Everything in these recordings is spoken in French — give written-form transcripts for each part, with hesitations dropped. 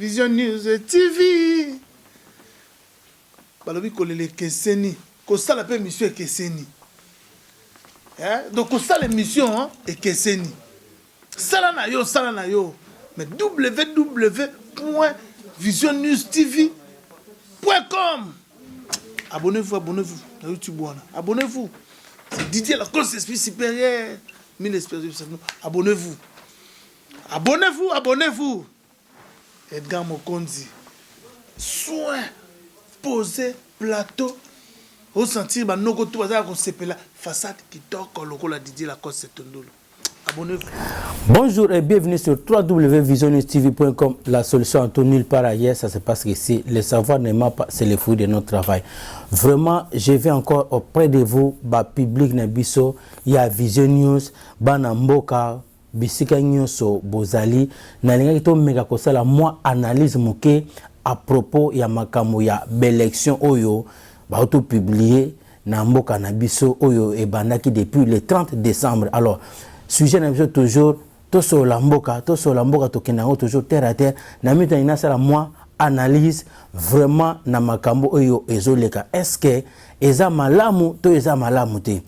Vision News TV. Balobi kolele keseni. Kosa la pe mission e keseni. Donc kosa la mission e keseni. Sala na yo. Mais www.visionnewstv.com. Abonnez-vous à YouTube. Abonnez-vous. C'est Didier Lacoste, esprit supérieur. Abonnez-vous. Abonnez-vous. Edgar Mokonzi. Soin. Poser. Plateau. Au sentir, nous tout la façade qui dort quand le Didier Lacoste c'est un Abonnez-vous. Bonjour et bienvenue sur www.visionnewstv.com. La solution en tout nulle part ailleurs, ça se passe ici. Le savoir ne ment pas, c'est le fruit de notre travail. Vraiment, je vais encore auprès de vous, public Nabiso, il y a Vision News, Banamboka, Bisika Nyoso, Bozali, Nalinga Mega Kosala, moi analyse moke à propos ya makamu ya l'élection Oyo, auto publié Namboka Nabiso Oyo et Bandaki depuis le 30 décembre. Alors, sujet n'a toujours tout sur l'amboka tokenango toujours terre à terre na mita ina sala moi analyse vraiment na makambo oyo ezoleka est-ce que eza malamu to eza malamu te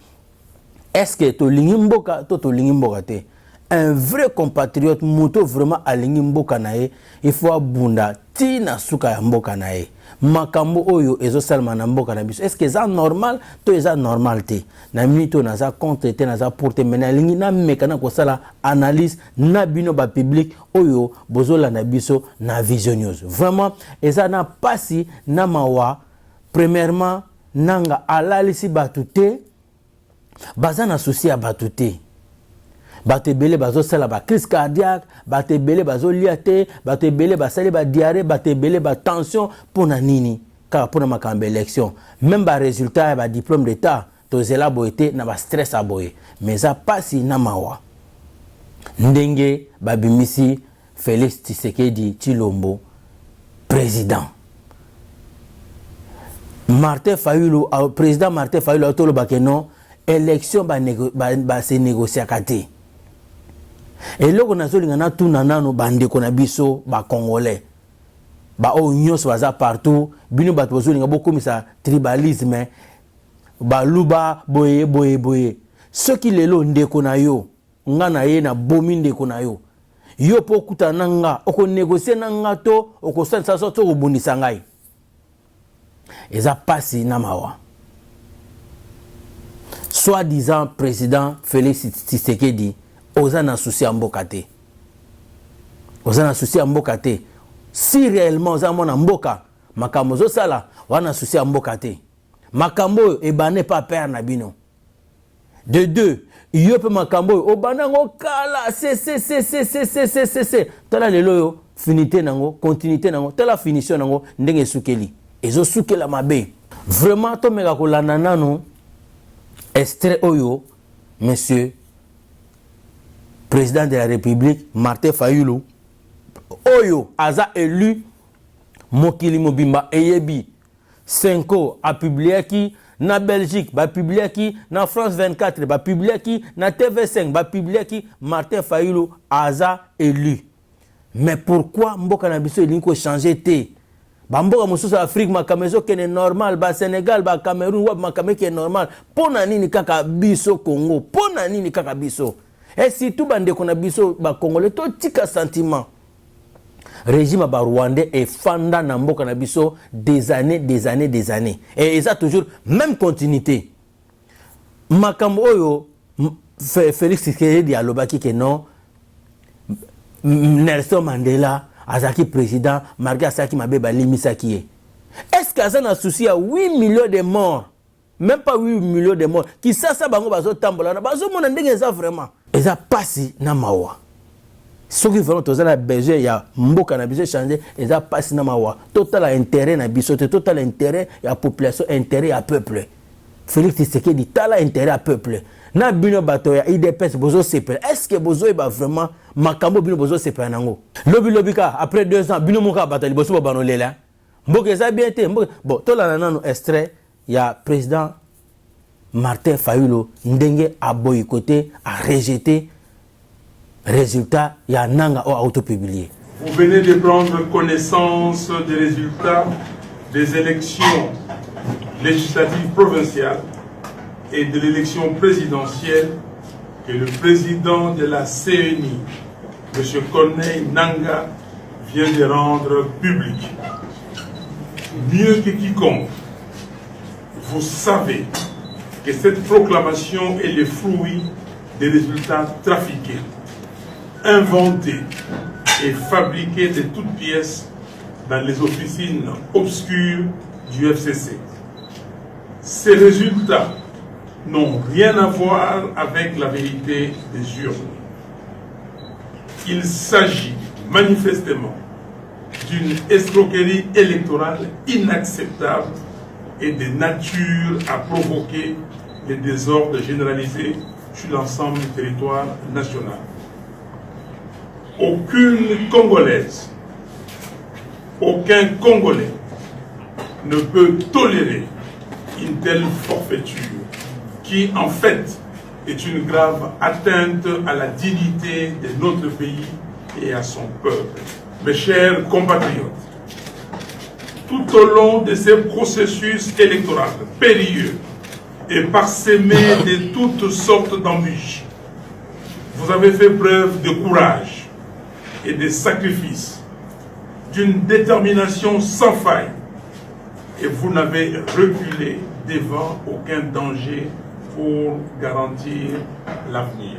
est-ce que to lingi mboka to lingi mboka te un vrai compatriote moto vraiment alingi mboka nae il faut abunda ti na suka ya mboka nae makambo oyo ezo salma na mboka na biso est-ce que ça normal to eza normal te na mito na za contre te na za pour te mena lingi na mekana ko sala analyse na bino ba public oyo bozola na biso na Vision News vraiment eza na pasi na mawa premièrement nanga alalisi batute bazana souci ya batute batebele bazo sala ba crise cardiaque batebele bazo liate batebele basali ba diarrhée batebele ba tension pona nini car pona makambe élection même ba résultat ba diplôme d'état to zela boité na ba stress aboye mais ça passe na mawa ndenge babimisi Félix Tshisekedi Tshilombo président Martin Fayulu président Martin Fayulu atolo bakeno élection ba se négocier kate. Et là, on a tout nanano bandeko na biso ba congolais. Ba onyos baza partout, bino bato bozolinga beaucoup mais ça tribalisme. Ba luba boye. Ce qui lelo ndeko na yo, nga na ye na bomi ndeko na yo. Yo po kutana nga, oko négocier na nga to, oko sansa so to obundisa ngai. Eza pasi na mawa. Soi-disant président Félix Tshisekedi Ozana souci à mbokate. Ozana souci à mbokate. Si réellement ozana na mboka, makamozo sala, wana souci à mbokate. Makambo ebane pas père na bino. De deux, yope makambo obanango kala c'est. Tala lelo yo finité nango, continuité nango, tala finition nango ndenge sukeli. Ezo sukela mabe. Vraiment to mega ko lanana no extrait oyo monsieur président de la République, Martin Fayulu, Oyo, Aza élu, Mokili Mobimba, Eyebi, Senko, a publié qui, na Belgique, a publié qui, na France 24, a publié qui, na TV5, a publié qui, Martin Fayulu, Aza élu. Mais pourquoi Mboka Nabiso il faut changer té? Mboka Moussous Afrique, ma Cameroun qui est normal, ba Sénégal, ba Cameroun, ma Cameroun qui est normal. Pona nini kaka biso Congo, pona nini kaka biso. Et si tout bande qu'on a biso ba congolais to tika sentiment régime ba rwandais et fanda na mboka na biso des années et ça toujours même continuité makambo oyo Félix Tshisekedi alobaki que non Nelson Mandela azaki président malgré ça qui mabe ba limisaki est-ce que ça na souci à 8 millions de morts même pas 8 millions de morts qui ça bango bazo tambola bazo mona ndenge ça vraiment et ça passe na mawa ce qui vraiment tous la besoin ya mboka na biso changer et ça passe na mawa total intérêt na biso total intérêt ya population intérêt à peuple Félix Tshisekedi tala intérêt à peuple na bino bato ya IDPS bozo sepel est-ce que bozo e ba vraiment makambo bino bozo sepel nango lobi ka après 2 ans bino moka batali boso banolela mboka ça bien té bon tola nanu extrait ya président Martin Fayulu ndenge a boycotté, a rejeté résultat ya nanga o auto publié. Vous venez de prendre connaissance des résultats des élections législatives provinciales et de l'élection présidentielle que le président de la CENI, M. Corneille Nangaa, vient de rendre public. Mieux que quiconque, vous savez que cette proclamation est le fruit des résultats trafiqués, inventés et fabriqués de toutes pièces dans les officines obscures du FCC. Ces résultats n'ont rien à voir avec la vérité des urnes. Il s'agit manifestement d'une escroquerie électorale inacceptable et de nature à provoquer des désordres généralisés sur l'ensemble du territoire national. Aucune Congolaise, aucun Congolais ne peut tolérer une telle forfaiture qui, en fait, est une grave atteinte à la dignité de notre pays et à son peuple. Mes chers compatriotes, tout au long de ces processus électoraux périlleux et parsemés de toutes sortes d'embûches, vous avez fait preuve de courage et de sacrifice, d'une détermination sans faille, et vous n'avez reculé devant aucun danger pour garantir l'avenir.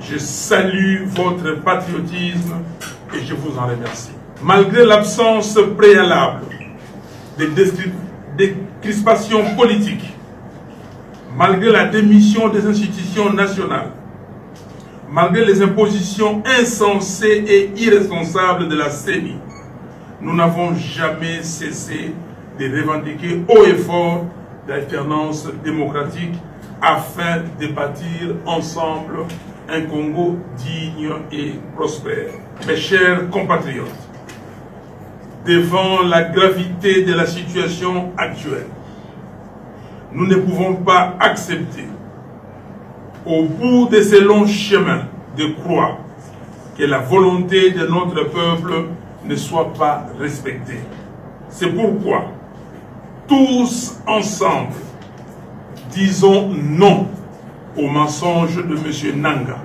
Je salue votre patriotisme et je vous en remercie. Malgré l'absence préalable des crispations politiques, malgré la démission des institutions nationales, malgré les impositions insensées et irresponsables de la CENI, nous n'avons jamais cessé de revendiquer haut et fort l'alternance démocratique afin de bâtir ensemble un Congo digne et prospère. Mes chers compatriotes, devant la gravité de la situation actuelle, nous ne pouvons pas accepter, au bout de ces longs chemins de croix, que la volonté de notre peuple ne soit pas respectée. C'est pourquoi, tous ensemble, disons non au mensonge de M. Nangaa,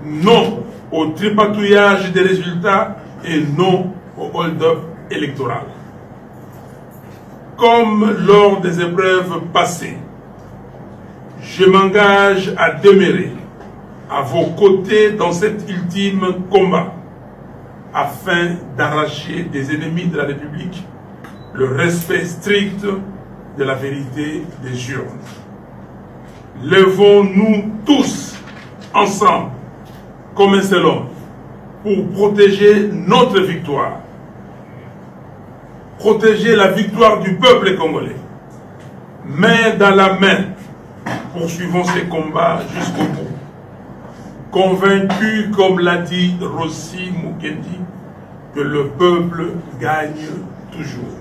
non au tripatouillage des résultats et non au hold-up électoral. Comme lors des épreuves passées, je m'engage à demeurer à vos côtés dans cet ultime combat afin d'arracher des ennemis de la République le respect strict de la vérité des urnes. Levons-nous tous ensemble comme un seul homme pour protéger notre victoire, protéger la victoire du peuple congolais. Main dans la main, poursuivons ces combats jusqu'au bout. Convaincus, comme l'a dit Rossi Mukendi, que le peuple gagne toujours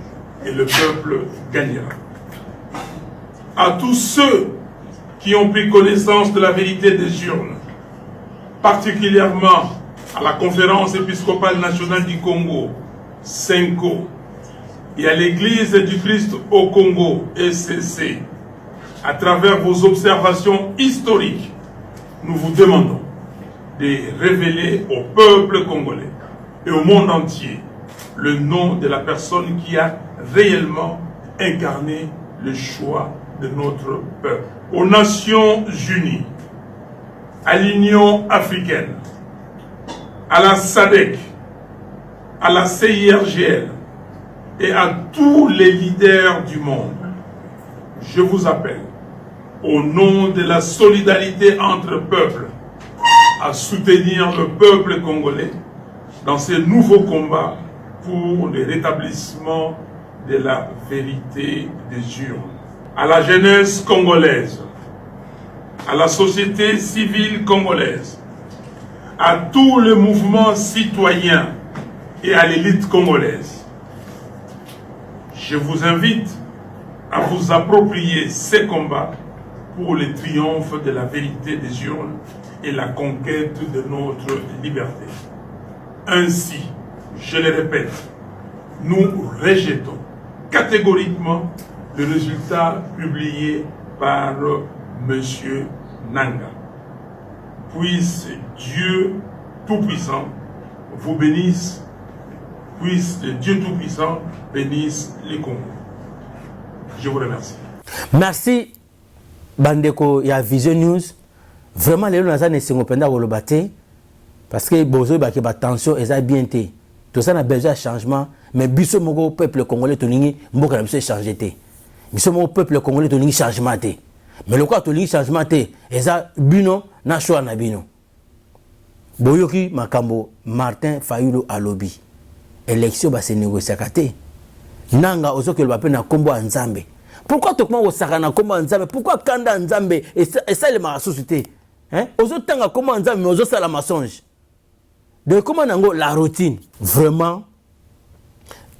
et le peuple gagnera. À tous ceux qui ont pris connaissance de la vérité des urnes, particulièrement à la Conférence épiscopale nationale du Congo, CENCO, et à l'Église du Christ au Congo, ECC, à travers vos observations historiques, nous vous demandons de révéler au peuple congolais et au monde entier le nom de la personne qui a réellement incarné le choix de notre peuple. Aux Nations Unies, à l'Union africaine, à la SADC, à la CIRGL et à tous les leaders du monde, je vous appelle, au nom de la solidarité entre peuples, à soutenir le peuple congolais dans ces nouveaux combats pour le rétablissement de la vérité des urnes. À la jeunesse congolaise, à la société civile congolaise, à tous les mouvements citoyens et à l'élite congolaise, je vous invite à vous approprier ces combats pour le triomphe de la vérité des urnes et la conquête de notre liberté. Ainsi, je le répète, nous rejetons catégoriquement le résultat publié par M. Nanga. Puisse Dieu Tout-Puissant vous bénisse, puisse Dieu Tout-Puissant bénisse les Congos. Je vous remercie. Merci, Bandeko, il y a Vision News. Vraiment, les gens ne sont pas golobate parce que bozo ba ke ba tension eza bien té. Tout ça n'a besoin de changement, mais biso moko peuple congolais toningi mboka na biso changer té. Biso moko peuple congolais toningi changement té. Mais le quoi toningi changement té, eza bino na choix na bino. Boyoki makambo Martin Fayulu alobi. Élection ba se négocier katé. Nanga ozoke le bape na kombo Nzambe. Pourquoi tu commences au Sarana comme Nzambe? Pourquoi Kanda Nzambe et ça le ma société? Hein? Aux tanga comme Nzambe mais aux ça la mensonge. De comment nango la routine? Vraiment,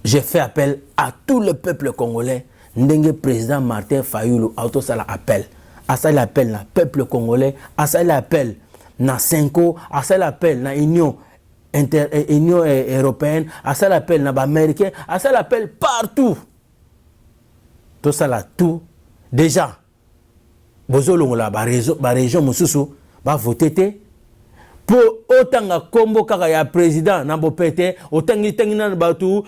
j'ai fait appel à tout le peuple congolais. Ndenge président Martin Fayulu auto ça l'appel. À ça l'appel na peuple congolais, à ça l'appel na Senko, à ça l'appel na Union européenne, à ça l'appel na américain, à ça l'appel partout. Tout ça là, tout. Déjà, bozolo la région Moussousou va voter pour autant que combo kaka ya président na bopete autant que na batu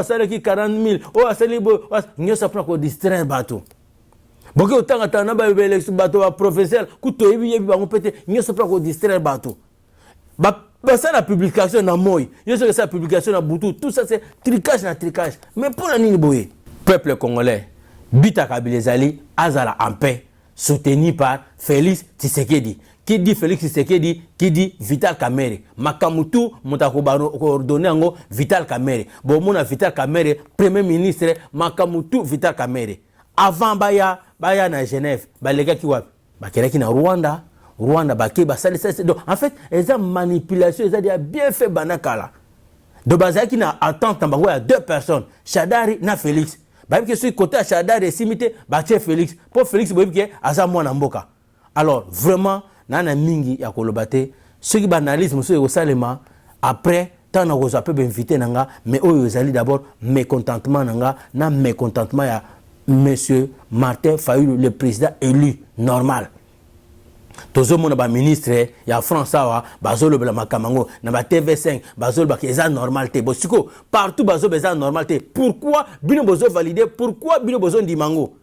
ça qui 40 000 ça libo nyo ça prend ko distraire batu boke autant que na ba élection batu ba professeur kuto yebi ba ngopete nyo ça prend ko distraire batu ba ça la publication na moy yo ça la publication na butu tout ça c'est tricage na tricage mais pour la nini boye peuple congolais Bita Kabilezali Azala en paix soutenu par Félix Tshisekedi. Qui dit Félix Tshisekedi, qui dit Vital Kamerhe. Makamutu mutako coordonné ngo Vital Kamerhe. Bon mona Vital Kamerhe premier ministre Makamutu Vital Kamerhe. Avant baya na Genève, ba les gars qui wa ba kelaki na Rwanda baki ba sali. Donc en fait, ils ont manipulation, ils ont bien fait banakala. De bazaki na attente tambago à deux personnes, Shadari na Félix. Bah que sur côté Shadari et Simité, bah Félix. Pour Félix boy que aza mwana mboka. Alors vraiment nana mingi ya kolobate, ceux qui analysent monsieur Osalema après tant na rosa peut inviter nanga mais oyo ezali d'abord mécontentement nanga na mécontentement ya monsieur Martin Fayulu le président élu normal. Tozo mona ba ministre ya France awa bazolo bela makamango na ba TV5 bazolo ba keza normalité bosiko partout bazolo beza normalité. Pourquoi bino bozo valider? Pourquoi bino bozo ndimango?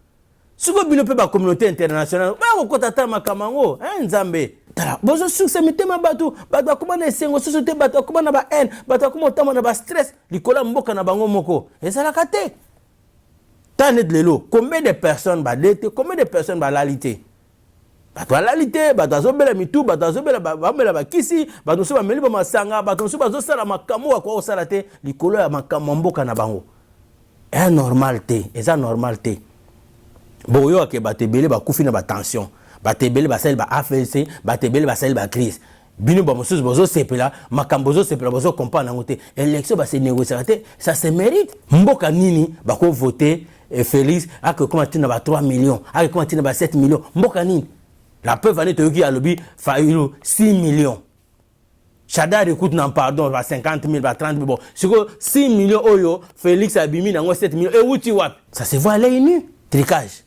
Siko bino pe ba communauté internationale ba ko tata makamango Nzambe tala bozo succès mitema batu kuma na sengo société batu kuma na ba haine batu kuma tama na ba stress likola mboka na bango moko ezala kate tane de lelo combien de personnes ba dete combien de personnes ba lalité Batwalalité, batazobela mitu, batazobela bamela bakisi, batoso bameli ba masanga, batoso bazosala makamo kwa osalate, likolo ya makamo mboka na bango. Et normalité, eza normalité. Boyo ake batebele ba kufi na ba tension, batebele ba sel ba AFC, batebele ba sel ba crise. Bino ba mosusu bozo sepela, makambo bozo sepela bozo comprendre ngote. Élection ba se négocier, ça se mérite. Mboka nini ba ko voter Félix a que comment tu na ba 3 millions, a que comment tu na ba 7 millions. Mboka nini la preuve année Toyoki a lobby Fayulu 6 millions. Shadar écoute non pardon, 50 000, 30 000. Bon, c'est 6 millions oyo, Félix Abimi n'a 7 millions. Et où tu vois? Ça se voit à l'œil nu. Tricage.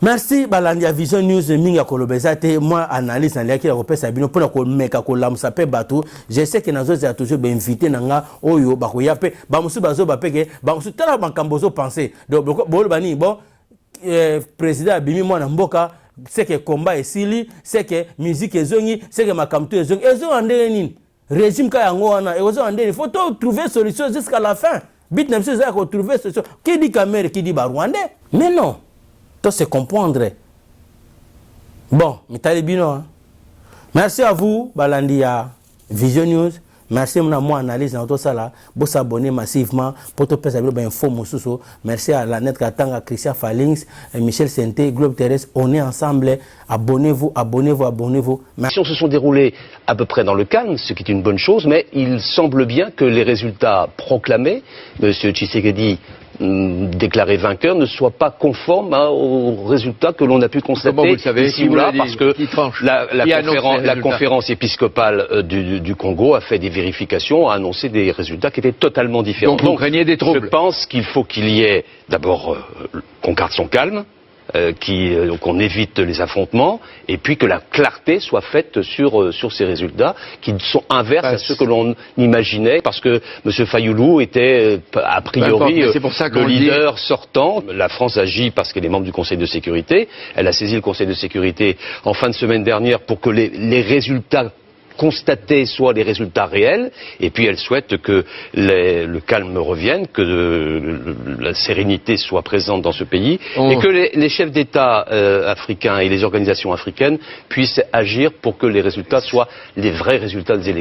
Merci Balandia Vision News minga kolobezate moi analyse na liaki la kopesa bino pona ko meka ko lamsa pe bato. Je sais que nazo za toujours ben invité nanga oyo ba ko yape ba musu bazo ba peke ba musu tala bankambozo penser. Donc bolo bani bon président Abimi mwana mboka c'est que combat et sili c'est que musique ezongi c'est que makamtu ezongi ezo andene nini régime ka yango wana ezo andene faut trouver solution jusqu'à la fin bit na mse za ko trouver solution qui dit Kamerhe qui dit Rwandais mais non tout se comprendre bon mitalibino hein? Merci à vous Balandia Vision News. Merci à moi analyse dans tout ça là. Vous s'abonner massivement pour tout faire des infos mosuso. Merci à la net Katanga, Christian Falings, Michel Senté, Globe Terrestre. On est ensemble. Abonnez-vous, abonnez-vous, abonnez-vous. Les élections se sont déroulées à peu près dans le calme, ce qui est une bonne chose, mais il semble bien que les résultats proclamés, M. Tshisekedi déclaré vainqueur ne soit pas conforme aux résultats que l'on a pu constater ici ou là, parce que la conférence épiscopale du Congo a fait des vérifications, a annoncé des résultats qui étaient totalement différents. Donc vous craignez des troubles? Je pense qu'il faut qu'il y ait d'abord qu'on garde son calme, qu'on évite les affrontements, et puis que la clarté soit faite sur ces résultats qui sont inverses à ceux que l'on imaginait, parce que M. Fayoulou était a priori le leader sortant. La France agit parce qu'elle est membre du Conseil de sécurité. Elle a saisi le Conseil de sécurité en fin de semaine dernière pour que les résultats constater soit les résultats réels, et puis elle souhaite que le calme revienne, que la sérénité soit présente dans ce pays, et que les chefs d'État africains et les organisations africaines puissent agir pour que les résultats soient les vrais résultats des élections.